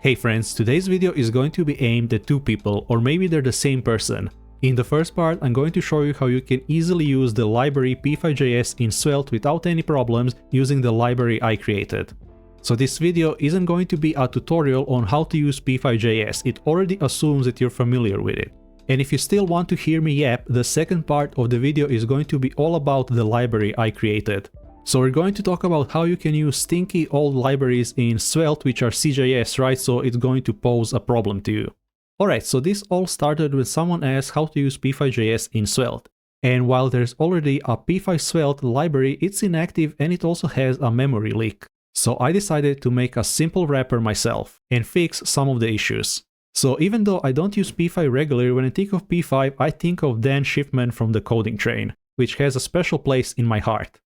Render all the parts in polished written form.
Hey friends, today's video is going to be aimed at two people, or maybe they're the same person. In the first part, I'm going to show you how you can easily use the library P5.js in Svelte without any problems using the library I created. So this video isn't going to be a tutorial on how to use P5.js, it already assumes that you're familiar with it. And if you still want to hear me yap, the second part of the video is going to be all about the library I created. So we're going to talk about how you can use stinky old libraries in Svelte, which are CJS, right? So it's going to pose a problem to you. Alright, so this all started when someone asked how to use P5.js in Svelte. And while there's already a P5 Svelte library, it's inactive and it also has a memory leak. So I decided to make a simple wrapper myself and fix some of the issues. So even though I don't use P5 regularly, when I think of P5, I think of Dan Schiffman from the coding train, which has a special place in my heart.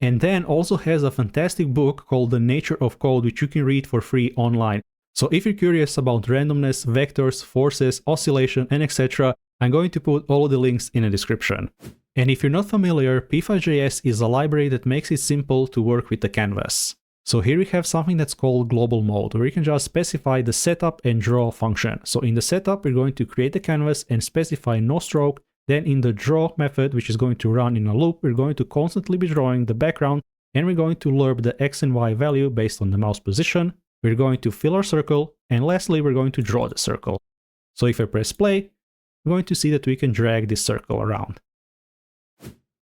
And Dan also has a fantastic book called The Nature of Code, which you can read for free online. So if you're curious about randomness, vectors, forces, oscillation, and etc., I'm going to put all of the links in the description. And if you're not familiar, P5.js is a library that makes it simple to work with the canvas. So here we have something that's called global mode, where you can just specify the setup and draw function. So in the setup, we're going to create the canvas and specify no stroke. Then in the draw method, which is going to run in a loop, we're going to constantly be drawing the background, and we're going to lerp the x and y value based on the mouse position. We're going to fill our circle, and lastly, we're going to draw the circle. So if I press play, we're going to see that we can drag this circle around.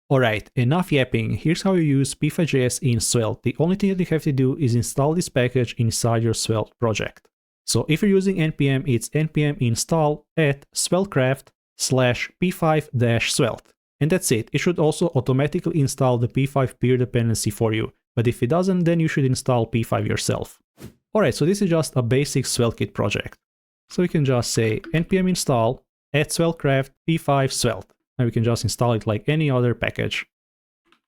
Alright, enough yapping. Here's how you use P5.js in Svelte. The only thing that you have to do is install this package inside your Svelte project. So if you're using npm, it's npm install at svelte-p5-svelte. And that's it. It should also automatically install the P5 peer dependency for you. But if it doesn't, then you should install P5 yourself. Alright, so this is just a basic SvelteKit project. So we can just say npm install at svelte-p5-svelte. And we can just install it like any other package.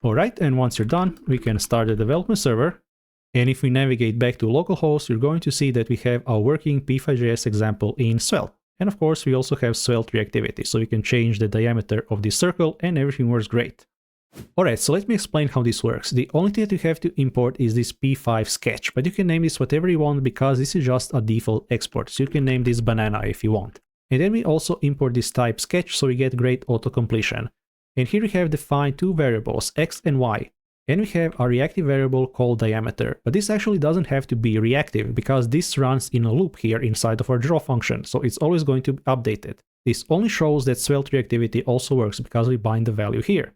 Alright, and once you're done, we can start the development server. And if we navigate back to localhost, you're going to see that we have a working P5.js example in Svelte. And of course, we also have Svelte reactivity, so we can change the diameter of this circle and everything works great. Alright, so let me explain how this works. The only thing that you have to import is this P5 sketch, but you can name this whatever you want because this is just a default export. So you can name this banana if you want. And then we also import this type sketch, so we get great auto-completion. And here we have defined two variables, x and y. And we have a reactive variable called diameter, but this actually doesn't have to be reactive because this runs in a loop here inside of our draw function, so it's always going to be updated. This only shows that Svelte reactivity also works because we bind the value here.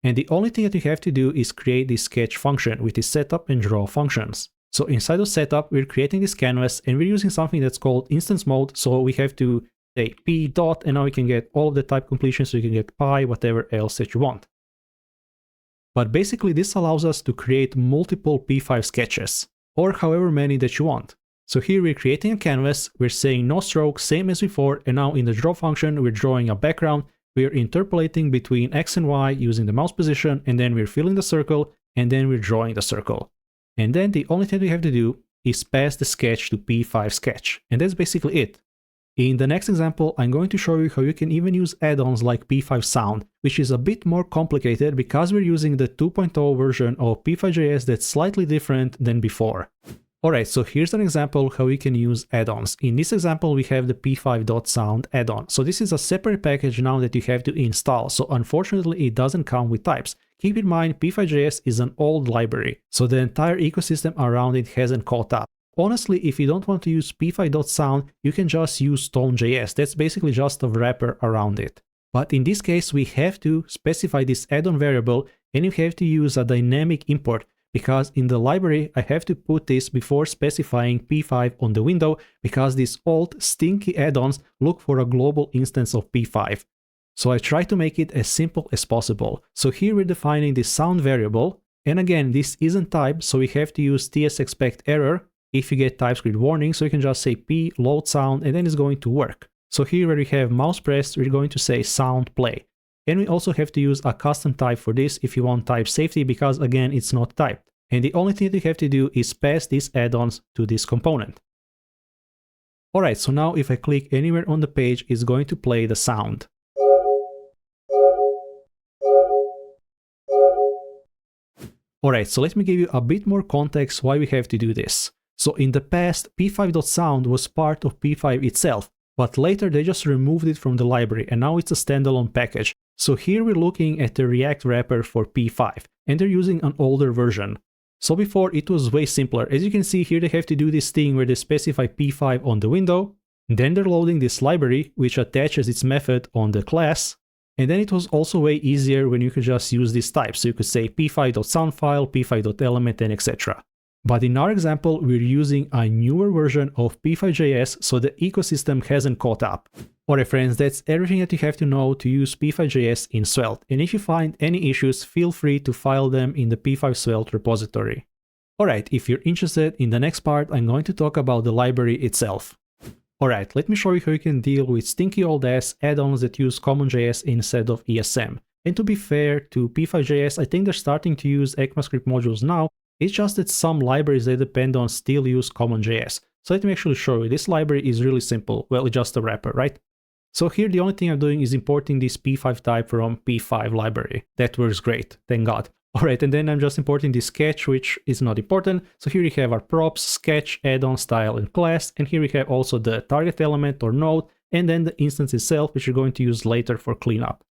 And the only thing that you have to do is create this sketch function with the setup and draw functions. So inside of setup, we're creating this canvas and we're using something that's called instance mode, so we have to say p dot, and now we can get all of the type completion, so you can get pi, whatever else that you want. But basically this allows us to create multiple P5 sketches, or however many that you want. So here we're creating a canvas, we're saying no stroke, same as before, and now in the draw function we're drawing a background, we're interpolating between x and y using the mouse position, and then we're filling the circle, and then we're drawing the circle. And then the only thing we have to do is pass the sketch to P5 sketch, and that's basically it. In the next example, I'm going to show you how you can even use add-ons like P5 Sound, which is a bit more complicated because we're using the 2.0 version of P5.js that's slightly different than before. Alright, so here's an example how we can use add-ons. In this example, we have the P5.sound add-on. So this is a separate package now that you have to install, so unfortunately it doesn't come with types. Keep in mind, P5.js is an old library, so the entire ecosystem around it hasn't caught up. Honestly, if you don't want to use P5.sound, you can just use Tone.js. That's basically just a wrapper around it. But in this case, we have to specify this add-on variable, and you have to use a dynamic import, because in the library, I have to put this before specifying P5 on the window, because these old stinky add-ons look for a global instance of P5. So I try to make it as simple as possible. So here we're defining this sound variable, and again, this isn't typed, so we have to use tsExpectError if you get TypeScript warning, so you can just say p load sound and then it's going to work. So here where we have mouse pressed, we're going to say sound play. And we also have to use a custom type for this if you want type safety, because again, it's not typed. And the only thing that you have to do is pass these add-ons to this component. Alright, so now if I click anywhere on the page, it's going to play the sound. Alright, so let me give you a bit more context why we have to do this. So in the past, P5.sound was part of P5 itself, but later they just removed it from the library and now it's a standalone package. So here we're looking at the React wrapper for P5 and they're using an older version. So before it was way simpler. As you can see here, they have to do this thing where they specify P5 on the window, then they're loading this library which attaches its method on the class. And then it was also way easier when you could just use this type. So you could say p5.sound file, p5.element, and etc. But in our example, we're using a newer version of P5.js, so the ecosystem hasn't caught up. Alright friends, that's everything that you have to know to use P5.js in Svelte. And if you find any issues, feel free to file them in the P5 Svelte repository. Alright, if you're interested, in the next part, I'm going to talk about the library itself. Alright, let me show you how you can deal with stinky old ass add-ons that use CommonJS instead of ESM. And to be fair to P5.js, I think they're starting to use ECMAScript modules now. It's just that some libraries they depend on still use CommonJS. So let me actually show you. This library is really simple. Well, it's just a wrapper, right? So here the only thing I'm doing is importing this P5 type from P5 library. That works great, thank God. Alright, and then I'm just importing this sketch, which is not important. So here we have our props, sketch, add-on, style, and class. And here we have also the target element or node, and then the instance itself, which you're going to use later for cleanup.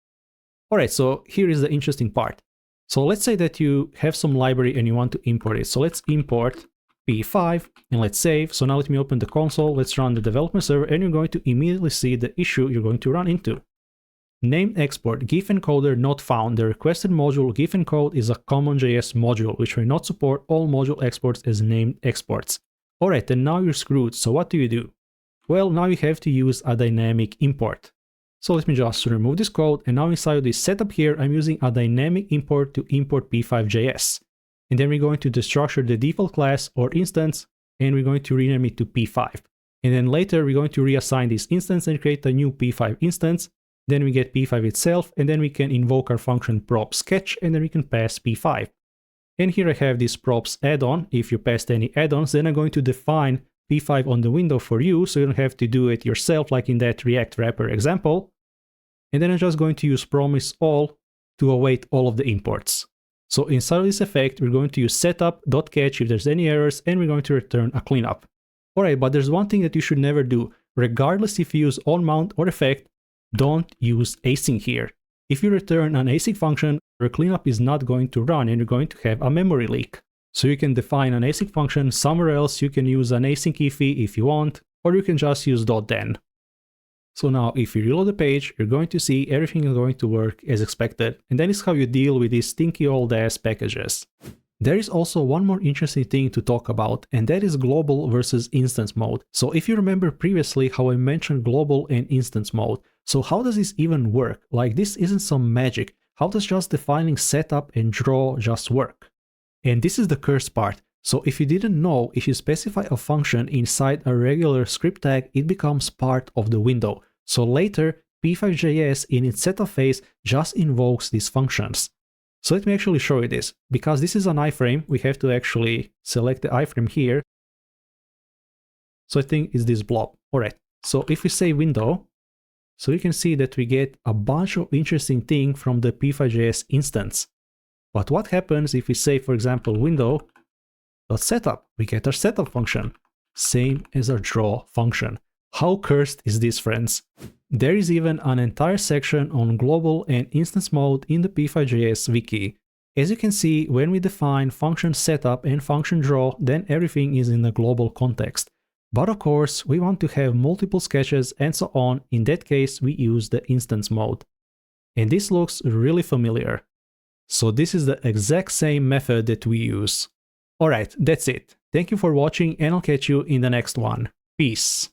Alright, so here is the interesting part. So let's say that you have some library and you want to import it. So let's import P5 and let's save. So now let me open the console, let's run the development server, and you're going to immediately see the issue you're going to run into. Named export GIF encoder not found. The requested module GIF encode is a CommonJS module, which will not support all module exports as named exports. Alright, and now you're screwed. So what do? Well, now you have to use a dynamic import. So let me just remove this code, and now inside this setup here, I'm using a dynamic import to import P5.js. And then we're going to destructure the default class or instance, and we're going to rename it to P5. And then later we're going to reassign this instance and create a new P5 instance. Then we get P5 itself, and then we can invoke our function prop sketch, and then we can pass P5. And here I have this props add-on. If you passed any add-ons, then I'm going to define P5 on the window for you, so you don't have to do it yourself like in that React wrapper example. And then I'm just going to use promise all to await all of the imports. So inside of this effect, we're going to use setup.catch if there's any errors, and we're going to return a cleanup. Alright, but there's one thing that you should never do. Regardless if you use onMount or effect, don't use async here. If you return an async function, your cleanup is not going to run and you're going to have a memory leak. So you can define an async function somewhere else. You can use an async ify if you want, or you can just use .then. So now if you reload the page, you're going to see everything is going to work as expected, and that is how you deal with these stinky old ass packages. There is also one more interesting thing to talk about, and that is global versus instance mode. So if you remember previously how I mentioned global and instance mode, so how does this even work? Like, this isn't some magic. How does just defining setup and draw just work? And this is the cursed part. So if you didn't know, if you specify a function inside a regular script tag, it becomes part of the window. So later, P5.js in its setup phase just invokes these functions. So let me actually show you this. Because this is an iframe, we have to actually select the iframe here. So I think it's this blob. Alright, so if we say window, so you can see that we get a bunch of interesting things from the P5.js instance. But what happens if we say, for example, window.setup? We get our setup function, same as our draw function. How cursed is this, friends? There is even an entire section on global and instance mode in the P5.js wiki. As you can see, when we define function setup and function draw, then everything is in a global context. But of course, we want to have multiple sketches and so on. In that case, we use the instance mode. And this looks really familiar. So this is the exact same method that we use. Alright, that's it. Thank you for watching, and I'll catch you in the next one. Peace.